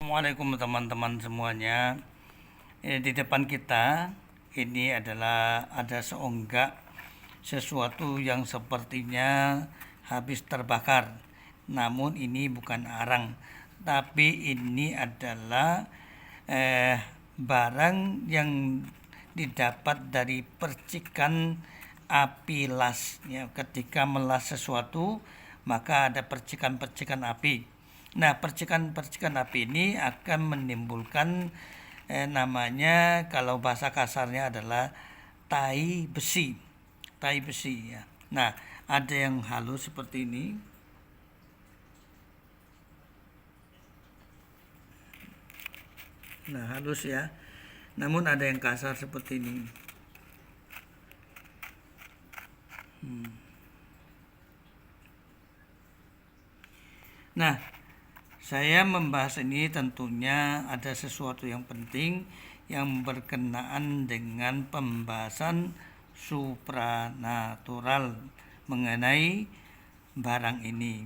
Assalamualaikum teman-teman semuanya. Di depan kita ini adalah ada seonggak sesuatu yang sepertinya habis terbakar. Namun ini bukan arang, tapi ini adalah barang yang didapat dari percikan api las. Ya, ketika melas sesuatu maka ada percikan-percikan api. Nah, percikan-percikan api ini akan menimbulkan namanya, kalau bahasa kasarnya adalah tai besi. Tai besi ya. Nah, ada yang halus seperti ini. Nah, halus ya. Namun ada yang kasar seperti ini. Nah, saya membahas ini tentunya ada sesuatu yang penting yang berkenaan dengan pembahasan supranatural mengenai barang ini.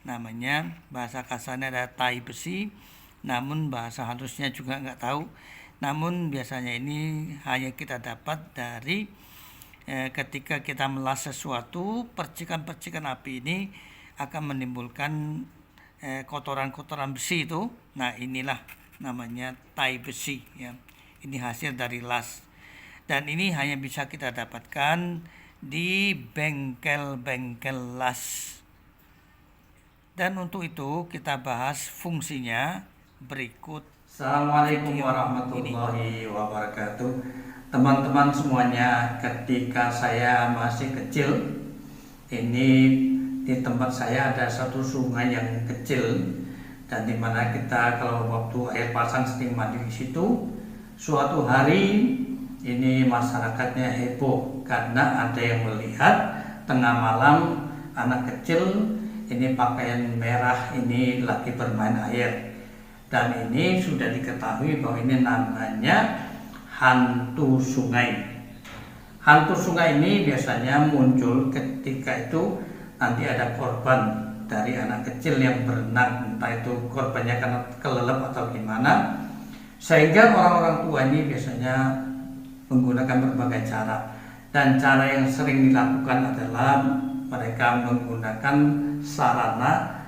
Namanya bahasa kasarnya ada tai besi, namun bahasa halusnya juga nggak tahu. Namun biasanya ini hanya kita dapat dari ketika kita melas sesuatu, percikan-percikan api ini akan menimbulkan kotoran-kotoran besi itu. Nah, inilah namanya tai besi ya. Ini hasil dari las. Dan ini hanya bisa kita dapatkan di bengkel-bengkel las. Dan untuk itu kita bahas fungsinya berikut. Assalamualaikum warahmatullahi wabarakatuh. Teman-teman semuanya, ketika saya masih kecil, ini di tempat saya ada satu sungai yang kecil, dan dimana kita kalau waktu air pasang sering mandi di situ. Suatu hari ini masyarakatnya heboh karena ada yang melihat tengah malam anak kecil ini pakaian merah ini lagi bermain air, dan ini sudah diketahui bahwa ini namanya hantu sungai. Hantu sungai ini biasanya muncul ketika itu nanti ada korban dari anak kecil yang berenang, entah itu korbannya karena kelelep atau gimana, sehingga orang-orang tua ini biasanya menggunakan berbagai cara. Dan cara yang sering dilakukan adalah mereka menggunakan sarana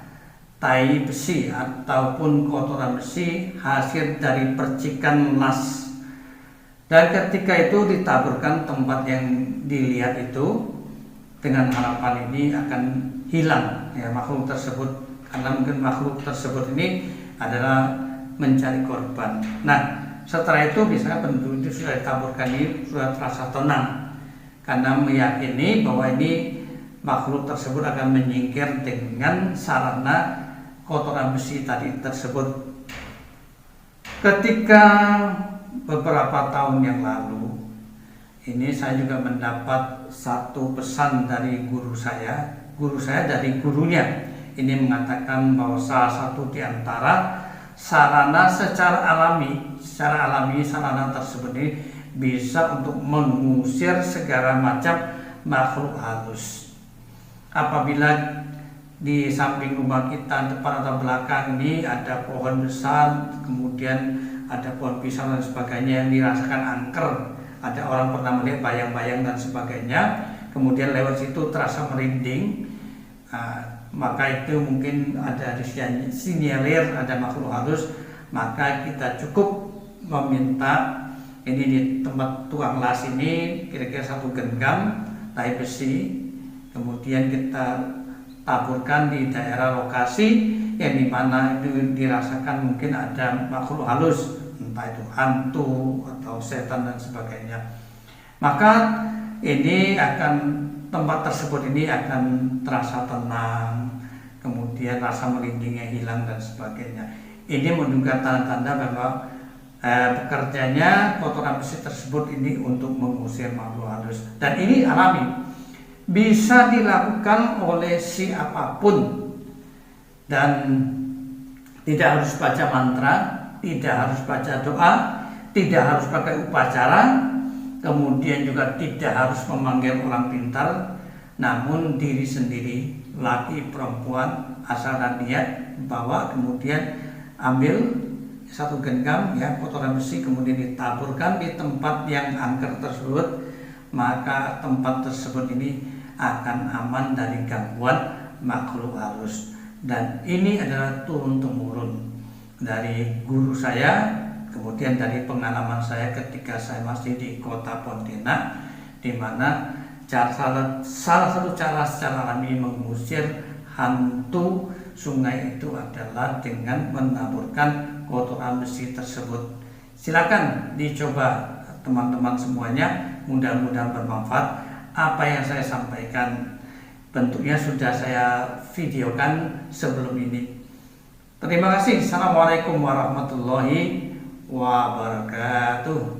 tai besi ataupun kotoran besi hasil dari percikan las, dan ketika itu ditaburkan tempat yang dilihat itu dengan harapan ini akan hilang ya makhluk tersebut, karena mungkin makhluk tersebut ini adalah mencari korban. Nah, setelah itu biasanya penduduk itu sudah ditaburkan ini sudah terasa tenang karena meyakini bahwa ini makhluk tersebut akan menyingkir dengan sarana kotoran besi tadi tersebut. Ketika beberapa tahun yang lalu ini saya juga mendapat satu pesan dari guru saya dari gurunya. Ini mengatakan bahwa salah satu di antara sarana secara alami sarana tersebut ini bisa untuk mengusir segala macam makhluk halus. Apabila di samping rumah kita depan atau belakang ini ada pohon besar, kemudian ada pohon pisang dan sebagainya yang dirasakan angker, ada orang pernah melihat bayang-bayang dan sebagainya, kemudian lewat situ terasa merinding, maka itu mungkin ada disinyalir ada makhluk halus. Maka kita cukup meminta ini di tempat tukang las ini kira-kira 1 genggam tai besi, kemudian kita taburkan di daerah lokasi yang dimana itu dirasakan mungkin ada makhluk halus, entah itu hantu atau setan dan sebagainya. Maka ini tempat tersebut ini akan terasa tenang, kemudian rasa merindingnya hilang dan sebagainya. Ini menunjukkan tanda-tanda bahwa bekerjanya kotoran besi tersebut ini untuk mengusir makhluk halus, dan ini alami, bisa dilakukan oleh siapapun, dan tidak harus baca mantra, tidak harus baca doa, tidak harus pakai upacara, kemudian juga tidak harus memanggil orang pintar, namun diri sendiri, laki perempuan, asal dan niat, bawa kemudian ambil satu genggam ya kotoran besi, kemudian ditaburkan di tempat yang angker tersebut, maka tempat tersebut ini akan aman dari gangguan makhluk halus. Dan ini adalah turun temurun dari guru saya, kemudian dari pengalaman saya ketika saya masih di kota Pontianak, di mana salah satu cara secara alami mengusir hantu sungai itu adalah dengan menaburkan kotoran besi tersebut. Silakan dicoba teman-teman semuanya, mudah-mudahan bermanfaat. Apa yang saya sampaikan bentuknya sudah saya videokan sebelum ini. Terima kasih. Assalamualaikum warahmatullahi wabarakatuh.